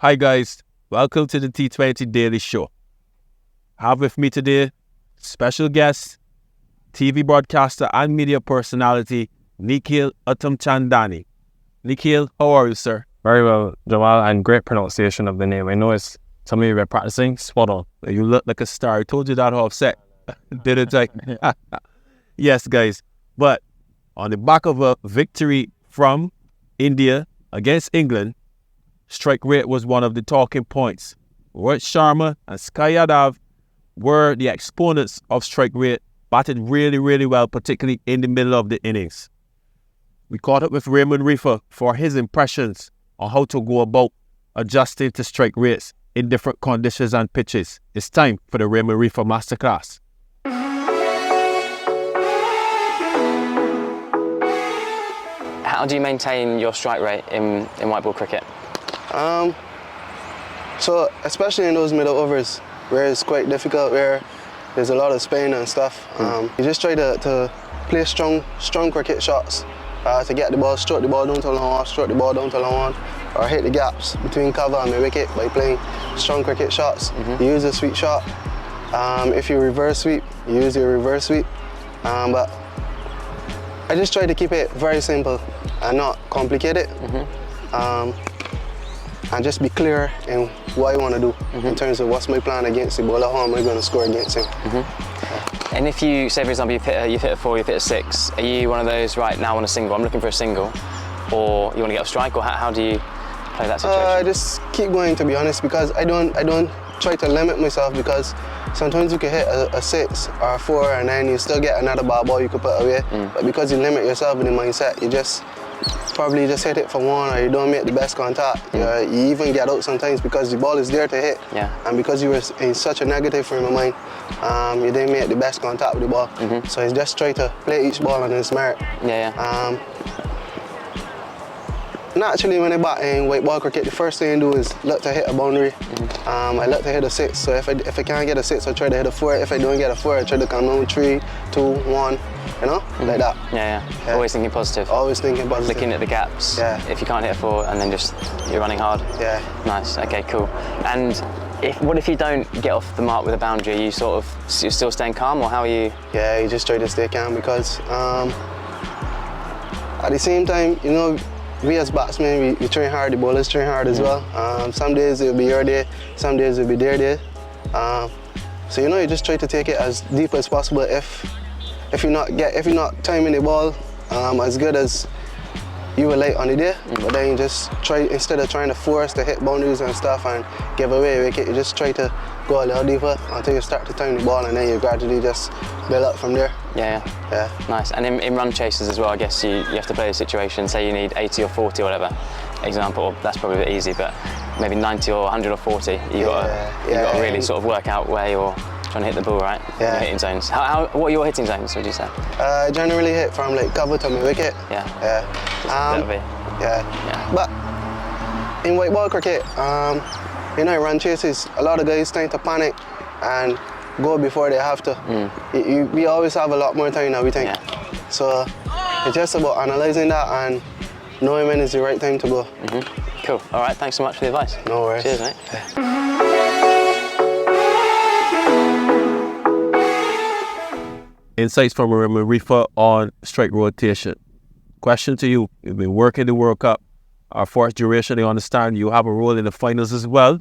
Hi guys, welcome to the T20 Daily show. I have with me today special guest, TV broadcaster and media personality, Nikhil Uttamchandani. Nikhil, how are you, sir? Very well, Jamal, and great pronunciation of the name. I know it's something you've been practicing. Spot on. You look like a star. I told you that offset. Didn't I? Yes, guys. But on the back of a victory from India against England, strike rate was one of the talking points. Rohit Sharma and Sky Yadav were the exponents of strike rate, batted really, really well, particularly in the middle of the innings. We caught up with Raymon Reifer for his impressions on how to go about adjusting to strike rates in different conditions and pitches. It's time for the Raymon Reifer Masterclass. How do you maintain your strike rate in white ball cricket? So especially in those middle overs where it's quite difficult, where there's a lot of spin and stuff, you just try to play strong cricket shots to get the ball, stroke the ball down to long on, stroke the ball down to long on, or hit the gaps between cover and the wicket by playing strong cricket shots. You use a sweep shot. If you reverse sweep, you use your reverse sweep. But I just try to keep it very simple and not complicate it. And just be clear in what I want to do in terms of what's my plan against the bowler, how am I going to score against him. And if you, say for example, you've hit a 4, you've hit a 6, are you one of those, right, now I want a single, I'm looking for a single, or you want to get a strike, or how do you play that situation? I just keep going, to be honest, because I don't try to limit myself, because sometimes you can hit a 6 or a 4 and then you still get another ball you could put away. But because you limit yourself in the mindset, you just probably just hit it for one, or you don't make the best contact. You even get out sometimes because the ball is there to hit. And because you were in such a negative frame of mind, you didn't make the best contact with the ball. So it's just try to play each ball on its merit. Naturally, when I bat in white ball cricket, the first thing I do is look to hit a boundary. I look to hit a 6, so if I can't get a 6, I try to hit a 4. If I don't get a 4, I try to come down 3, 2, 1, you know, like that. Always thinking positive. Always thinking positive. Looking at the gaps. If you can't hit a 4, and then just, you're running hard. Nice, okay, cool. And what if you don't get off the mark with a boundary? Are you you're still staying calm, or how are you? Yeah, you just try to stay calm, because at the same time, you know, we as batsmen, we train hard, the bowlers train hard as well. Some days it'll be your day, some days it'll be their day. So you know, you just try to take it as deep as possible. If you're not timing the ball as good as you would like on the day, but then you just try, instead of trying to force to hit boundaries and stuff and give away a wicket, you just try to go a little deeper until you start to time the ball, and then you gradually just build up from there. Nice. And in run chases as well, I guess you have to play a situation, say you need 80 or 40 or whatever, example, that's probably a bit easy, but maybe 90 or 100 or 40, you got to really sort of work out where you're trying to hit the ball, right? Your hitting zones. What are your hitting zones, would you say? I generally hit from like cover to my wicket. But in white ball cricket, you know, run chases, a lot of guys tend to panic and go before they have to. We always have a lot more time than we think. So it's just about analysing that and knowing when is the right time to go. Cool. All right, thanks so much for the advice. No worries. Cheers, mate. Insights from Raymon Reifer on strike rotation. Question to you, you've been working the World Cup for its duration. I understand you have a role in the finals as well.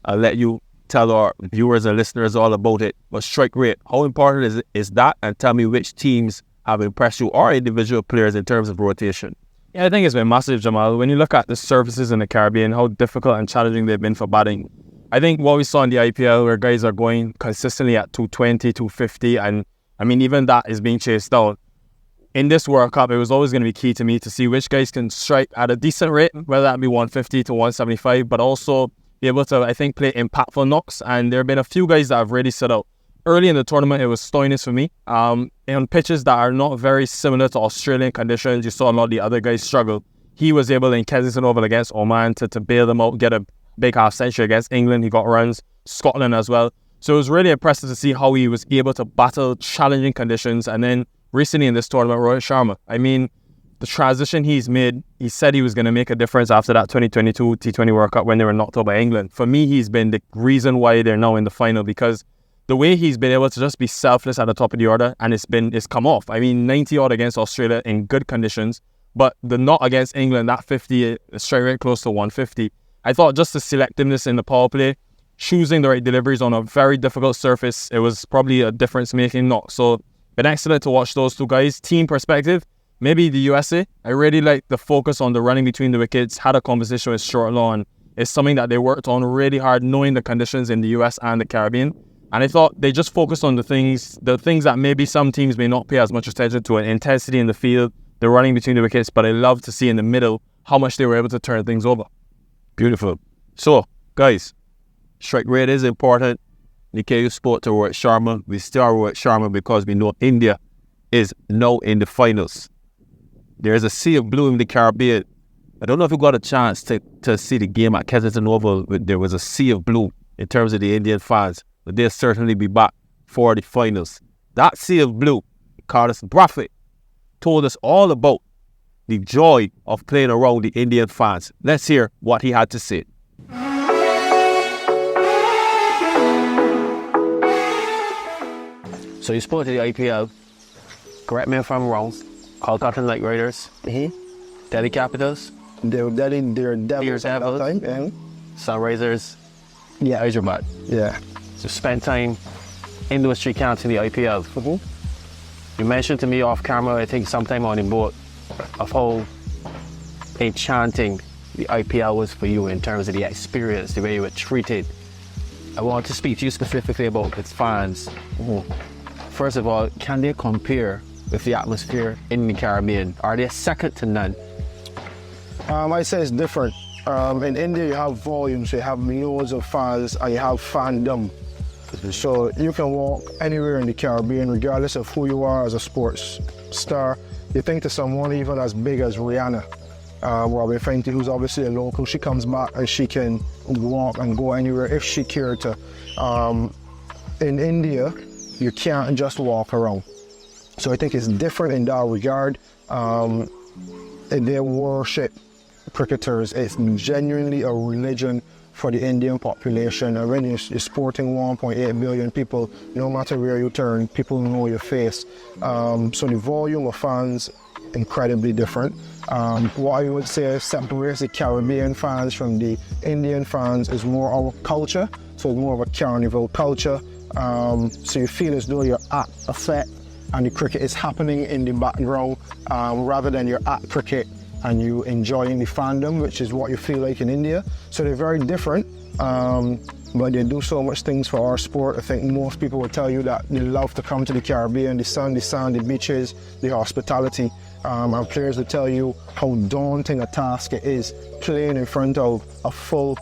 I'll let you tell our viewers and listeners all about it. But strike rate, how important is that? And tell me which teams have impressed you, or individual players, in terms of rotation. Yeah, I think it's been massive, Jamal. When you look at the surfaces in the Caribbean, how difficult and challenging they've been for batting. I think what we saw in the IPL, where guys are going consistently at 220, 250, and I mean, even that is being chased down. In this World Cup, it was always going to be key to me to see which guys can strike at a decent rate, whether that be 150 to 175, but also be able to, I think, play impactful knocks. And there have been a few guys that have really stood out. Early in the tournament, it was Stoinis for me. On pitches that are not very similar to Australian conditions, you saw a lot of the other guys struggle. He was able, in Kensington Oval against Oman, to bail them out, get a big half century against England. He got runs, Scotland as well. So it was really impressive to see how he was able to battle challenging conditions. And then recently in this tournament, Rohit Sharma. I mean, the transition he's made, he said he was going to make a difference after that 2022 T20 World Cup when they were knocked out by England. For me, he's been the reason why they're now in the final, because the way he's been able to just be selfless at the top of the order, and it's come off. I mean, 90 odd against Australia in good conditions, but the not against England, that 50, straight rate close to 150. I thought just the selectiveness in the power play, choosing the right deliveries on a very difficult surface, it was probably a difference-making knock. So, been excellent to watch those two guys. Team perspective, maybe the USA. I really like the focus on the running between the wickets, had a conversation with Short Lawn. It's something that they worked on really hard, knowing the conditions in the US and the Caribbean. And I thought they just focused on the things that maybe some teams may not pay as much attention to, intensity in the field, the running between the wickets, but I love to see in the middle how much they were able to turn things over. Beautiful. So, guys, strike rate is important. Nikhil spoke to Rohit Sharma. We still are Rohit Sharma because we know India is now in the finals. There's a sea of blue in the Caribbean. I don't know if you got a chance to see the game at Kensington Oval, but there was a sea of blue in terms of the Indian fans. But they'll certainly be back for the finals. That sea of blue, Carlos Brathwaite, told us all about the joy of playing around the Indian fans. Let's hear what he had to say. So you spoke to the IPL. Correct me if I'm wrong. Kolkata Knight Riders, Delhi Capitals, They're Devils at that time. Yeah. Sunrisers, Yeah. Hyderabad. Yeah. So spend time in those three camps in the IPL. You mentioned to me off camera, I think sometime on the boat, of how enchanting the IPL was for you in terms of the experience, the way you were treated. I want to speak to you specifically about its fans. First of all, can they compare with the atmosphere in the Caribbean? Are they second to none? I say it's different. In India, you have volume, so you have millions of fans, and you have fandom. So you can walk anywhere in the Caribbean, regardless of who you are as a sports star. You think to someone even as big as Rihanna, Robin Fenty, who's obviously a local, she comes back and she can walk and go anywhere if she cared to. In India, you can't just walk around. So I think it's different in that regard. They worship cricketers. It's genuinely a religion for the Indian population. And when you're sporting 1.8 billion people, no matter where you turn, people know your face. So the volume of fans, incredibly different. What I would say separates the Caribbean fans from the Indian fans is more our culture. So it's more of a carnival culture. So you feel as though you're at a set and the cricket is happening in the background, rather than you're at cricket and you enjoying the fandom, which is what you feel like in India. So they're very different, but they do so much things for our sport. I think most people will tell you that they love to come to the Caribbean, the sun, the beaches, the hospitality. And players will tell you how daunting a task it is playing in front of a full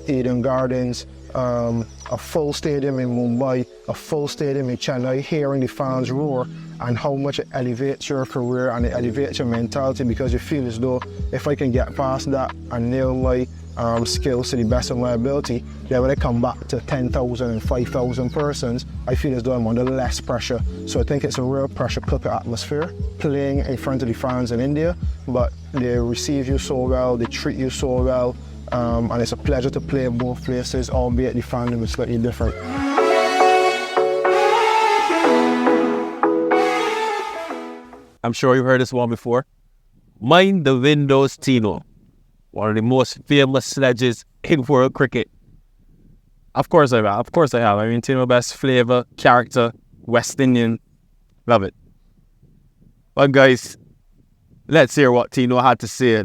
Eden Gardens, a full stadium in Mumbai, a full stadium in Chennai, hearing the fans roar, and how much it elevates your career and it elevates your mentality, because you feel as though if I can get past that and nail my skills to the best of my ability, then when I come back to 10,000 and 5,000 persons, I feel as though I'm under less pressure. So I think it's a real pressure cooker atmosphere playing in front of the fans in India, but they receive you so well, they treat you so well, and it's a pleasure to play in both places, albeit the fandom is slightly different. I'm sure you've heard this one before. Mind the Windows Tino, one of the most famous sledges in world cricket. Of course I have. I mean, Tino, best flavour, character, West Indian. Love it. But guys, let's hear what Tino had to say.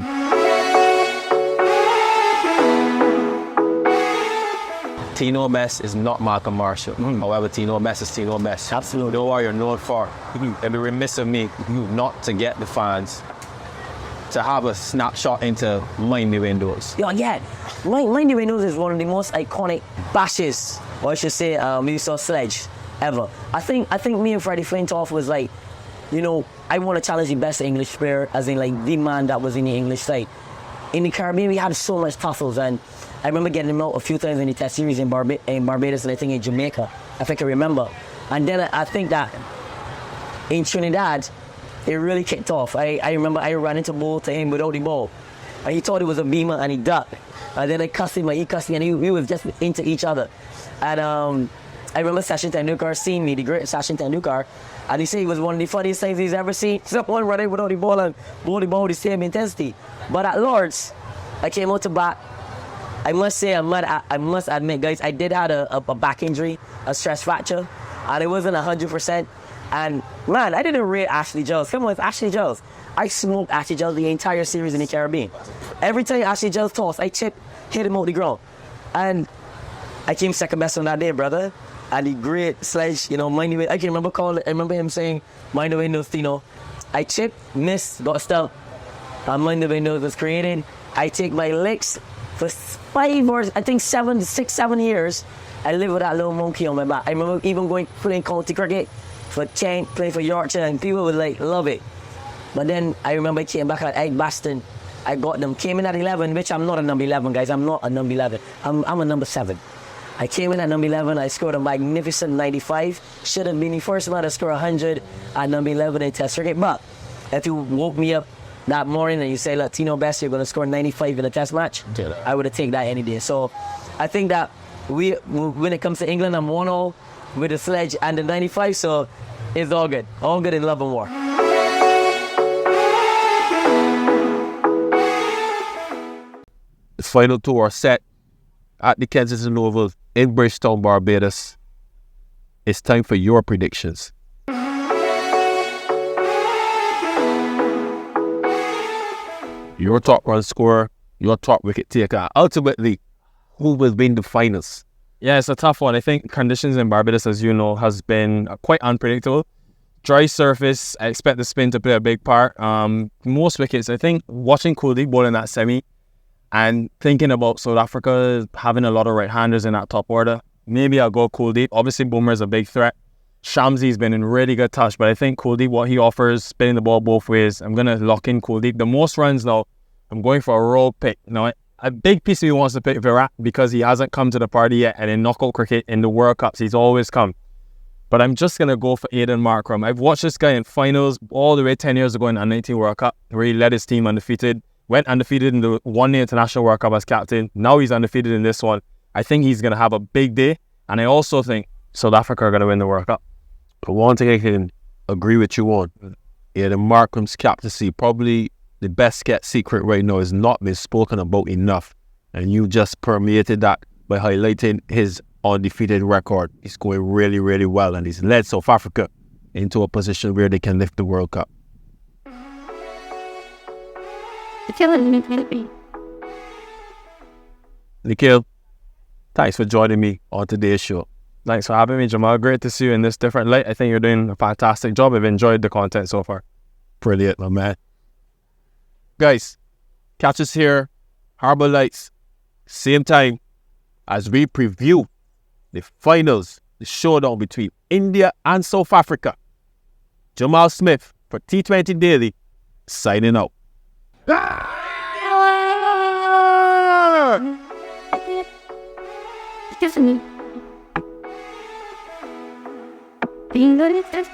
Tino Best is not Malcolm Marshall. However, Tino Best is Tino Best. Absolutely. Know what you're known for. It'd be remiss of me not to get the fans to have a snapshot into Mind the Windows. Yeah. Mind the Windows is one of the most iconic bashes, or I should say, we saw sledge ever. I think me and Freddie Flintoff was like, I want to challenge the best English player, as in like the man that was in the English side. In the Caribbean, we had so much tussles, and I remember getting him out a few times in the Test series in Barbados, and I think in Jamaica, if I can remember. And then I think that in Trinidad, it really kicked off. I remember I ran into ball to him without the ball. And he thought it was a beamer and he ducked. And then I cussed him and he cussed me and we was just into each other. And I remember Sachin Tendulkar seeing me, the great Sachin Tendulkar, and he said it was one of the funniest things he's ever seen. Someone running without the ball and ball the ball with the same intensity. But at Lords, I came out to bat. I must say, I must admit, guys, I did have a back injury, a stress fracture, and it wasn't 100%. And man, I didn't rate Ashley Giles. Come on, it's Ashley Giles. I smoked Ashley Giles the entire series in the Caribbean. Every time Ashley Giles tossed, I hit him out the ground. And I came second best on that day, brother. And the great sledge, mind the way. I can remember him saying, mind the way nose, Tino. I chipped, missed, got stuck. And mind the way nose was created. I take my licks for 5 or I think 6, 7 years. I lived with that little monkey on my back. I remember even playing county cricket for Kent, playing for Yorkshire, and people would love it. But then I remember I came back at Edgbaston. I got them, came in at 11, which I'm not a number 11, guys. I'm not a number 11. I'm a number 7. I came in at number 11. I scored a magnificent 95. Should have been the first man to score 100 at number 11 in Test cricket. But if you woke me up that morning and you say, look, Tino Best, you're going to score 95 in a Test match, I would have taken that any day. So I think that when it comes to England, I'm 1-0 with the sledge and the 95. So it's all good. All good in love and war. The final two are set at the Kensington Oval in Bridgetown, Barbados. It's time for your predictions. Your top run scorer, your top wicket taker. Ultimately, who will win the finals? Yeah, it's a tough one. I think conditions in Barbados, as you know, has been quite unpredictable. Dry surface, I expect the spin to play a big part. Most wickets, I think, watching Kuldeep bowling that semi and thinking about South Africa having a lot of right-handers in that top order, maybe I'll go Kuldeep. Obviously, Boomer is a big threat. Shamsi's been in really good touch, but I think Kuldeep, what he offers, spinning the ball both ways, I'm going to lock in Kuldeep. The most runs, though, I'm going for a roll pick. Now, a big piece of me wants to pick Virat because he hasn't come to the party yet, and in knockout cricket, in the World Cups, he's always come. But I'm just going to go for Aiden Markram. I've watched this guy in finals all the way 10 years ago in the 19 World Cup, where he led his team undefeated, went undefeated in the one-day international World Cup as captain. Now he's undefeated in this one. I think he's going to have a big day, and I also think South Africa are going to win the World Cup. But one thing I can agree with you on, Aiden Markram's captaincy, probably the best kept secret right now, has not been spoken about enough. And you just permeated that by highlighting his undefeated record. He's going really, really well, and he's led South Africa into a position where they can lift the World Cup. Nikhil, thanks for joining me on today's show. Thanks for having me, Jamal. Great to see you in this different light. I think you're doing a fantastic job. I've enjoyed the content so far. Brilliant, my man. Guys, catch us here, Harbour Lights, same time as we preview the finals, the showdown between India and South Africa. Jamal Smith for T20 Daily, signing out. Excuse me. Being good at this,